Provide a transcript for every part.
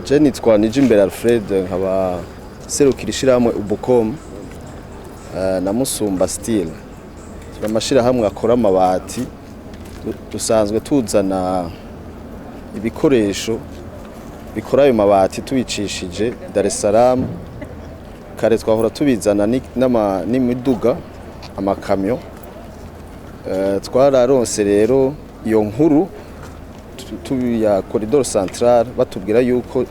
Je nitwa Nijimbere Alfred nkaba serukira ishirahamwe Ubucom na Musumba Steel. Turi amashirahamwe akora amabati, dusanzwe tuzana ibikoresho bikora ayo mabati tubicishije Dar es Salaam. Kare twahora tubizana n'imiduga amakamyo. Twararonse rero iyo nkuru tuya Corridor Central batubwira yuko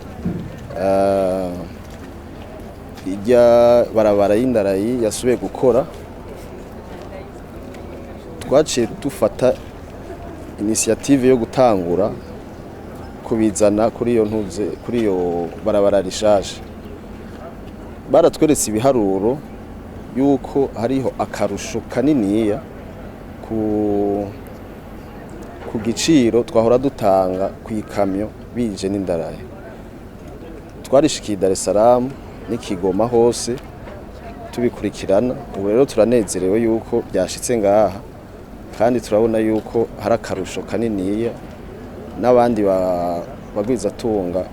irya barabara y'indarayi yasubiye gukora. Twaciye dufata initiative yo gutangura kubizana kuri iyo barabara rishaje. Baratweretse ibiharuro yuko hariho akarusho kaniniya ku giciro twahora dutanga ku ikamyo bije n'indarayi. Twarishikiye Dar es Salaam n'Ikigoma hose tubikurikirana. Ubu rero turanezerewe yuko byashitse ngaha, kandi turabona yuko hari akarusho kaniniya n'abandi bagwiza tunga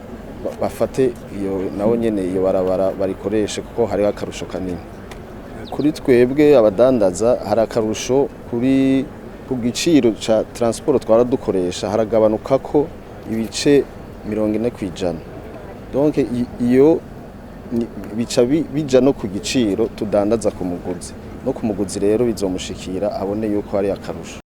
bafate iyo nawo nyene iyo barabara barikoreshe, kuko hari akarusho kanini. Kuri twebwe abadandaza hari akarusho ku giciro ca transport twara dukoresha haragabanuka ko ibice 40%. Donc iyo bica bija no ku giciro tudandaza ku muguzi, no ku muguzi rero bizomushikira abone yuko hari akarusho.